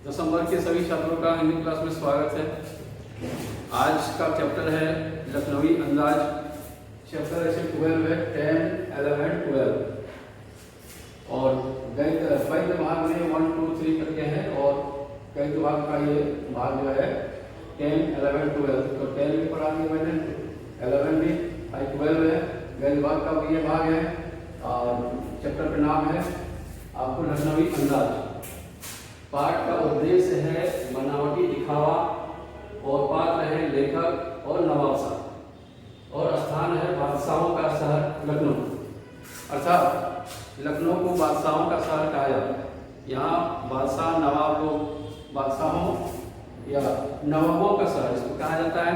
दसम वर्ग के सभी छात्रों का हिंदी क्लास में स्वागत है। आज का चैप्टर है लखनवी अंदाज। चैप्टर ऐसे 12 है, 10, 11, 12 और गणित भाग में 1, 2, 3 करके है और गणित भाग का ये भाग जो है 10, 11, 12। तो 10 भी पढ़ा दिया मैंने, 11 भी, 12 है। गणित भाग का भी ये भाग है और चैप्टर का नाम है आपको लखनवी अंदाज। पाठ का उद्देश्य है बनावटी दिखावा और पात्र है लेखक और नवाब साहब और स्थान है बादशाहों का शहर लखनऊ। अर्थात लखनऊ को बादशाहों का शहर कहा जाता है। यहाँ बादशाह नवाब लोग बादशाहों या नवाबों का शहर इसको कहा जाता है।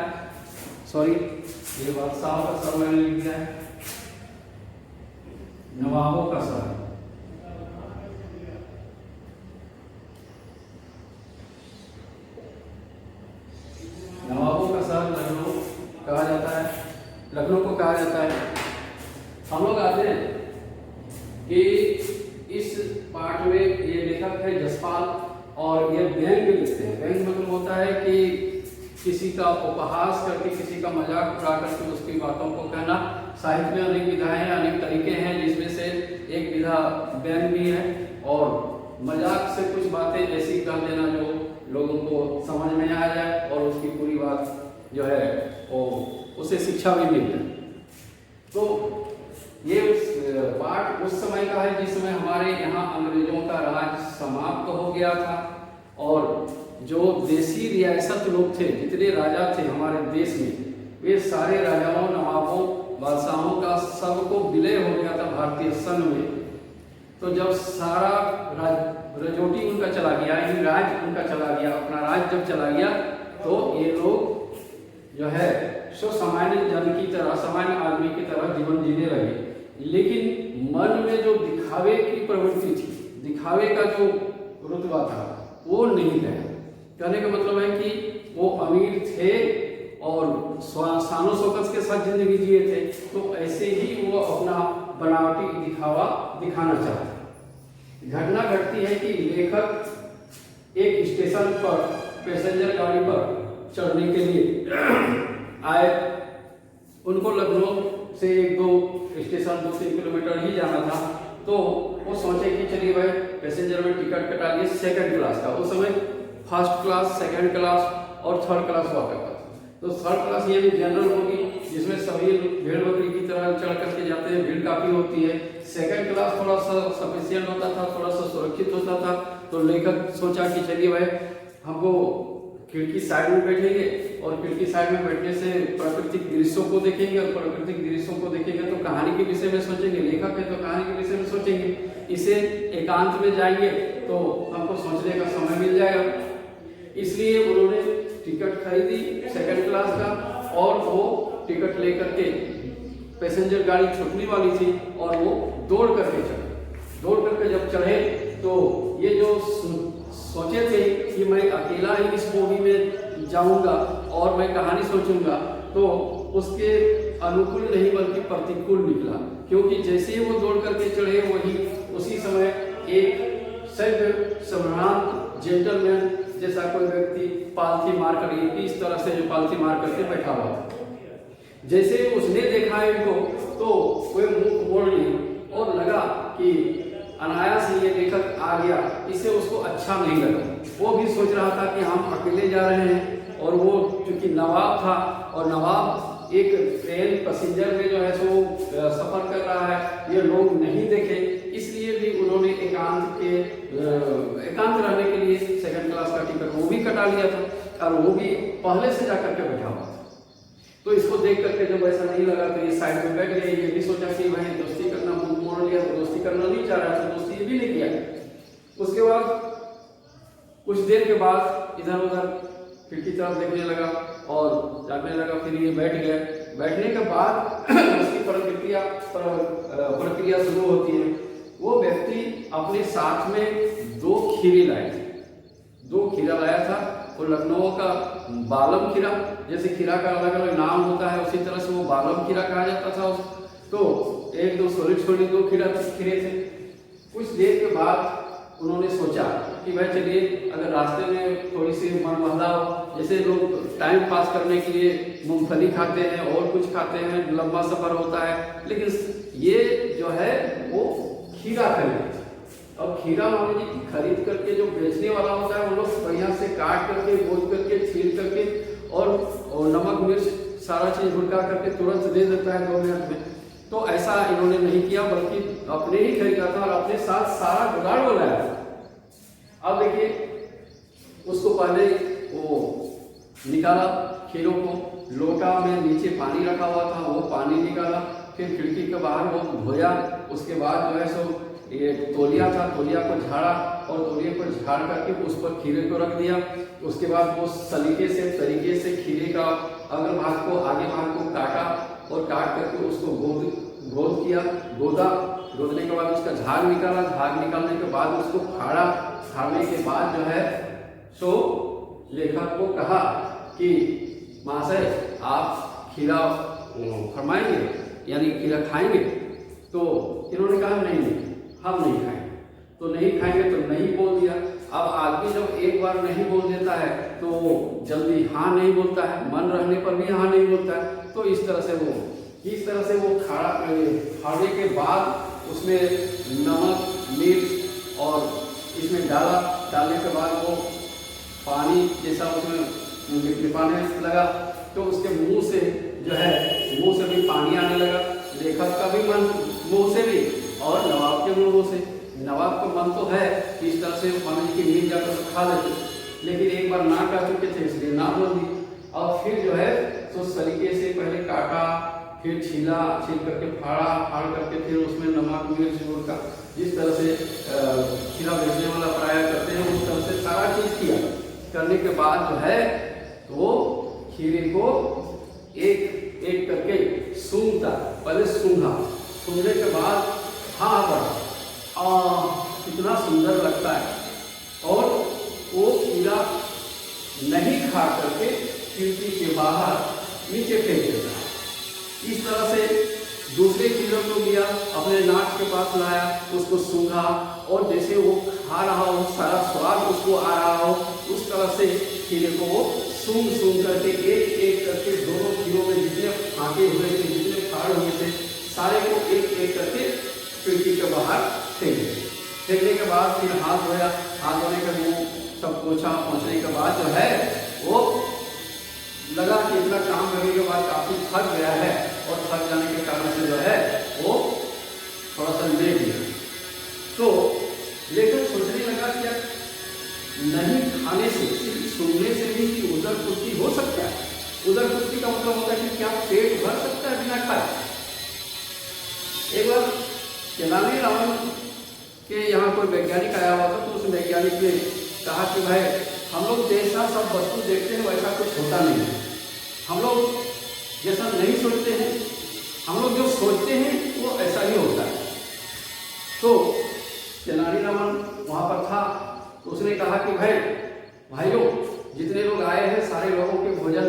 सॉरी, ये बादशाहों का शहर मैंने लिख दिया है, नवाबों का शहर। नवाबों का शहर लखनऊ कहा जाता है, लखनऊ को कहा जाता है। हम लोग आते हैं कि इस पाठ में ये लेखक है जसपाल और ये व्यंग्य लिखते हैं। व्यंग्य मतलब होता है कि किसी का उपहास करके, किसी का मजाक उड़ा करके उसकी बातों को कहना। साहित्य में अनेक विधाएं हैं, अनेक तरीके हैं, जिसमें से एक विधा व्यंग्य भी है और मजाक से कुछ बातें ऐसी कर देना जो लोगों को समझ में आ जाए और उसकी पूरी बात जो है वो उसे शिक्षा भी मिल जाए। तो ये पाठ उस समय का है जिस समय हमारे यहाँ अंग्रेजों का राज समाप्त हो गया था और जो देसी रियासत लोग थे, जितने राजा थे हमारे देश में, वे सारे राजाओं, नवाबों, बादशाहों का सबको विलय हो गया था भारतीय संघ में। तो जब सारा रजोटी उनका चला गया, यानी राज उनका चला गया, अपना राज जब चला गया तो ये लोग जो है सो सामान्य जन की तरह, सामान्य आदमी की तरह जीवन जीने लगे। लेकिन मन में जो दिखावे की प्रवृत्ति थी, दिखावे का जो रुतबा था वो नहीं रहा। कहने का मतलब है कि वो अमीर थे और शानो शौकत के साथ जिंदगी जिए थे, तो ऐसे ही वो अपना बनावटी दिखावा दिखाना चाहते। घटना घटती है कि लेखक एक स्टेशन पर पैसेंजर गाड़ी पर चढ़ने के लिए आए। उनको लखनऊ से 1-2 स्टेशन, 2-3 किलोमीटर ही जाना था। तो वो सोचे कि चलिए भाई पैसेंजर में टिकट कटा लिए 2nd क्लास का। उस समय 1st क्लास, 2nd क्लास और 3rd क्लास हुआ करता था। तो 3rd क्लास ये भी जनरल होगी, जिसमें सभी भेड़ बकरी की तरह चढ़ करके जाते हैं, भीड़ काफी होती है। 2nd क्लास थोड़ा सा सफिशियंट होता था, थोड़ा सा सुरक्षित होता था। तो लेखक सोचा कि चलिए भाई हमको खिड़की साइड में बैठेंगे और खिड़की साइड में बैठने से प्राकृतिक दृश्यों को देखेंगे और प्राकृतिक दृश्यों को देखेंगे तो कहानी के विषय में सोचेंगे। लेखक है तो कहानी के विषय में सोचेंगे। इसे एकांत में जाएंगे तो हमको सोचने का समय मिल जाएगा। इसलिए उन्होंने टिकट खरीदी 2nd क्लास का और वो टिकट लेकर के, पैसेंजर गाड़ी छूटने वाली थी और वो दौड़ करके चढ़े। दौड़ करके जब चढ़े तो ये जो सोचे थे कि मैं अकेला ही इस मूवी में जाऊंगा और मैं कहानी सोचूंगा, तो उसके अनुकूल नहीं बल्कि प्रतिकूल निकला। क्योंकि जैसे ही वो दौड़ करके चढ़े वही उसी समय एक सभ्य सम्रांत जेंटलमैन जैसा कोई व्यक्ति पालथी मार कर, इस तरह से जो पालथी मार करके बैठा हुआ था। जैसे उसने देखा इनको तो वह मुंह मोड़ ली और लगा कि अनायास ही ये लेखक आ गया, इससे उसको अच्छा नहीं लगा। वो भी सोच रहा था कि हम अकेले जा रहे हैं और वो क्योंकि नवाब था और नवाब एक ट्रेन पैसेंजर में जो है सो सफर कर रहा है, ये लोग नहीं देखे, इसलिए भी उन्होंने एकांत रहने के लिए 2nd क्लास का टिकट वो भी कटा लिया था और वो भी पहले से जाकर के बैठा हुआ था। तो इसको देख करके जब ऐसा नहीं लगा तो ये साइड में बैठ गए। ये भी सोचा कि भाई दोस्ती करना, मुंह मोड़ लिया तो दोस्ती करना नहीं चाह रहा था, दोस्ती ये भी नहीं किया। उसके बाद कुछ देर के बाद इधर उधर खिड़की तरफ देखने लगा और जाने लगा। फिर ये बैठ गया। बैठने के बाद उसकी प्रक्रिया शुरू होती है। वो व्यक्ति अपने साथ में 2 खीरे लाए थे। 2 खीरा लाया था। वो लखनऊ का बालम खीरा, जैसे खीरा का अलग अलग नाम होता है उसी तरह से वो बालम खीरा कहा जाता था। तो 1-2 छोटे छोटे 2 खीरे थे। कुछ देर के बाद उन्होंने सोचा कि भाई चलिए अगर रास्ते में थोड़ी सी मन बहलाव, जैसे लोग टाइम पास करने के लिए मूंगफली खाते हैं और कुछ खाते हैं, लंबा सफर होता है, लेकिन ये जो है वो खीरा खरीदे। अब खीरा मान लीजिए खरीद करके जो बेचने वाला होता है वो लोग बढ़िया से काट करके, गोद करके, छील करके और नमक मिर्च सारा चीज भुनका करके तुरंत दे देता है 2 मिनट में। तो ऐसा इन्होंने नहीं किया, बल्कि अपने ही खरीदा था और अपने साथ सारा जुगाड़ बनाया। अब देखिए उसको पहले वो निकाला खीरों को, लोटा में नीचे पानी रखा हुआ था, वो पानी निकाला, फिर खिड़की के बाहर वो धोया। उसके बाद जो है सो ये तौलिया था, तौलिया को झाड़ा और तौलिया को झाड़ करके उस पर खीरे को रख दिया। उसके बाद वो तरीके से खीरे का अगल भाग को, आगे भाग को काटा और काट करके उसको गोद किया, गोदने के बाद उसका झाग निकाला, झाग निकालने के बाद उसको फाड़ा, फाड़ने के बाद जो है सो लेखक को कहा कि महाशय आप खीरा फरमाएंगे, यानी खीरा खाएंगे? तो इन्होंने कहा नहीं हम नहीं खाएंगे। तो नहीं खाएंगे तो नहीं बोल दिया। अब आदमी जब एक बार नहीं बोल देता है तो जल्दी हाँ नहीं बोलता है, मन रहने पर भी हाँ नहीं बोलता है। तो इस तरह से वो फाड़ने के बाद उसमें नमक मिर्च और इसमें डालने के बाद वो पानी जैसा उसमें लिपाने लगा, तो उसके मुंह से भी पानी आने लगा। लेखक का भी मन मुंह से भी और नवाब के मुंह से। नवाब का मन तो है कि इस तरह से पानी की मिल जाकर तो खा लेते, लेकिन एक बार ना कर चुके थे इसलिए ना बोल दी। और फिर जो है तो तरीके से पहले काटा, फिर छील करके फाड़ करके फिर उसमें नमक मिर्च का जिस तरह से खीरा बेचने वाला पराया करते हैं उस तरह से सारा चीज किया। करने के बाद जो है तो खीरे को एक एक करके सूंघता, पहले सूंघने के बाद हाँ बड़ा कितना सुंदर लगता है। और वो खीरा नहीं खा करके खिड़की के बाहर नीचे फेंक देता है। इस तरह से दूसरे खीरों को लिया, अपने नाक के पास लाया, उसको सूंघा और जैसे वो खा रहा हो, सारा स्वाद उसको आ रहा हो, उस तरह से खीरे को वो सूंघ करके एक एक करके दोनों खीरों में जितने फांके हुए थे, जितने फाड़ हुए थे, सारे को एक एक करके खिड़की के बाहर फेंकने के बाद फिर हाथ धोया। हाथ धोने का मुँह सब पोछा, पहुँचने के बाद जो है वो लगा कि इतना काम करने के बाद काफी थक गया है और थक जाने के कारण से जो है वो थोड़ा सा लेट गया। तो लेकिन सोचने लगा क्या नहीं खाने से, सिर्फ सुनने से भी कि उदरपूर्ति हो सकता है। उदरपूर्ति का मतलब होता है कि क्या पेट भर सकता है बिना खाए। एक बार तेनालीरामन के यहाँ कोई वैज्ञानिक आया हुआ था, तो उस वैज्ञानिक ने कहा कि भाई हम लोग जैसा सब वस्तु देखते हैं वैसा कुछ होता नहीं है, हम लोग जैसा नहीं सोचते हैं, हम लोग जो सोचते हैं वो ऐसा ही होता है। तो तेनालीरामन वहाँ पर था, तो उसने कहा कि भाइयों जितने लोग आए हैं सारे लोगों के भोजन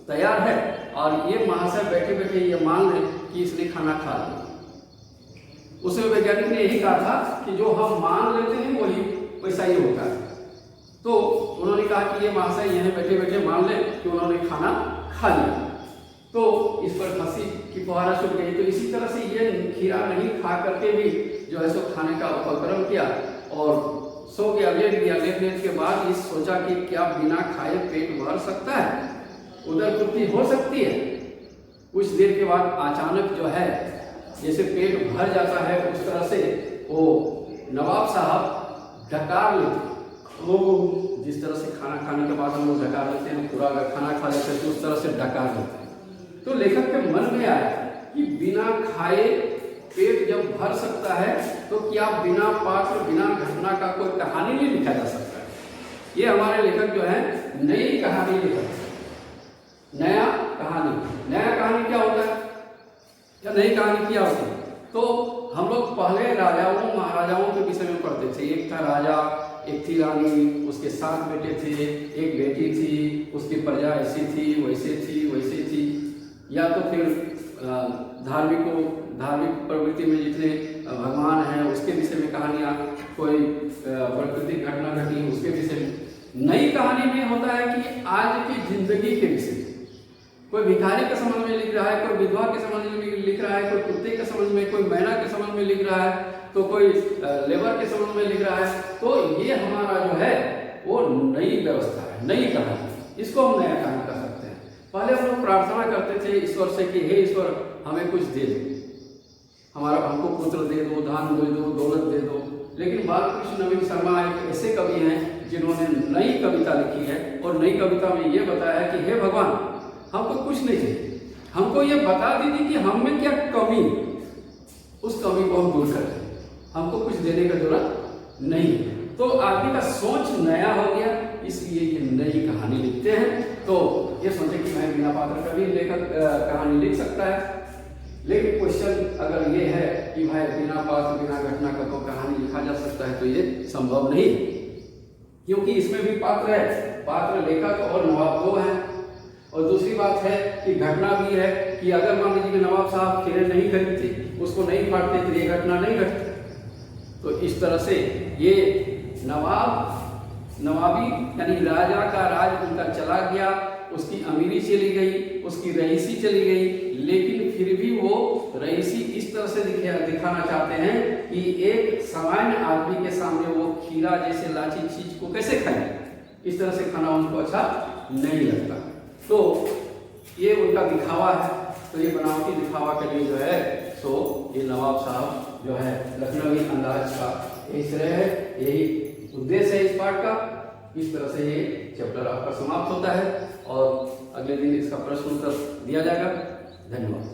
तैयार है और ये महाशय बैठे बैठे ये मान लें कि इसने खाना खा लिया। उसमें वैज्ञानिक ने यही कहा था कि जो हम मान लेते हैं वही वैसा ही होता है। तो उन्होंने कहा कि ये महाशय यहाँ बैठे बैठे मान लें कि उन्होंने खाना खा लिया। तो इस पर हंसी की फुहारा छूट गई। तो इसी तरह से ये खीरा नहीं खा करके भी जो है सो खाने का उपक्रम किया और सो गया, लेट गया। लेटने के बाद ये सोचा कि क्या बिना खाए पेट भर सकता है, उदरपूर्ति हो सकती है। कुछ देर के बाद अचानक जो है जैसे पेट भर जाता है उस तरह से वो नवाब साहब डकार लेते। वो जिस तरह से खाना खाने के बाद हम लोग डकार लेते हैं, पूरा अगर खाना खा लेते हैं तो उस तरह से डकार लेते हैं। तो लेखक के मन में आया कि बिना खाए पेट जब भर सकता है तो क्या बिना पात्र बिना घटना का कोई कहानी नहीं लिखा जा सकता है। ये हमारे लेखक जो है नई कहानी लिखा, नया कहानी क्या होता है या नई कहानी क्या होती है। तो हम लोग पहले राजाओं महाराजाओं के विषय में पढ़ते थे। एक था राजा, एक थी रानी, उसके 7 बेटे थे, एक बेटी थी, उसकी प्रजा ऐसी थी वैसे थी। या तो फिर धार्मिक प्रवृत्ति में जितने भगवान हैं उसके विषय में कहानियाँ कोई प्राकृतिक घटना घटी उसके विषय में। नई कहानी में होता है कि आज की जिंदगी के विषय में, कोई भिखारी के संबंध में लिख रहा है, कोई विधवा के संबंध में लिख रहा है, कोई कुत्ते के संबंध में, कोई मैना के संबंध में लिख रहा है, तो कोई लेबर के संबंध में लिख रहा है। तो ये हमारा जो है वो नई व्यवस्था है, नई कहानी, इसको हम नया कहानी कर सकते हैं। पहले हम लोग प्रार्थना करते थे ईश्वर से कि हे ईश्वर हमें कुछ दे दो, हमारा हमको पुत्र दे दो, धन दे दो, दौलत दे दो। लेकिन बालकृष्ण नवीन शर्मा एक ऐसे कवि हैं जिन्होंने नई कविता लिखी है और नई कविता में ये बताया है कि हे भगवान हमको कुछ नहीं चाहिए, हमको ये बता दीजिए कि हम में क्या कमी, उस कमी को हम दूर कर दें, हमको कुछ देने का जरूरत नहीं है। तो आदमी का सोच नया हो गया, इसलिए ये नई कहानी लिखते हैं। तो ये सोचे कि मैं बिना पात्र का भी लेखक कहानी लिख सकता है। लेकिन क्वेश्चन अगर ये है कि भाई बिना पात्र बिना घटना का तो कहानी लिखा जा सकता है, तो ये संभव नहीं, क्योंकि इसमें भी पात्र है, पात्र लेखक और नवाब दो हैं। और दूसरी बात है कि घटना भी है कि अगर मान लीजिए कि नवाब साहब खीरे नहीं खरीदते, उसको नहीं फाड़ते, तो ये घटना नहीं घटती। तो इस तरह से ये नवाबी यानी राजा का राज उनका चला गया, उसकी अमीरी चली गई, उसकी रईसी चली गई, लेकिन फिर भी वो रईसी इस तरह से दिखाना चाहते हैं कि एक सामान्य आदमी के सामने वो खीरा जैसे लाची चीज को कैसे खाए, इस तरह से खाना उनको अच्छा नहीं लगता। तो ये उनका दिखावा है। तो ये बनावटी दिखावा के लिए जो है सो ये नवाब साहब जो है लखनवी अंदाज का यही श्रेय है, यही उद्देश्य है इस पाठ का। इस तरह से ये चैप्टर आपका समाप्त होता है और अगले दिन इसका प्रश्न उत्तर दिया जाएगा। धन्यवाद।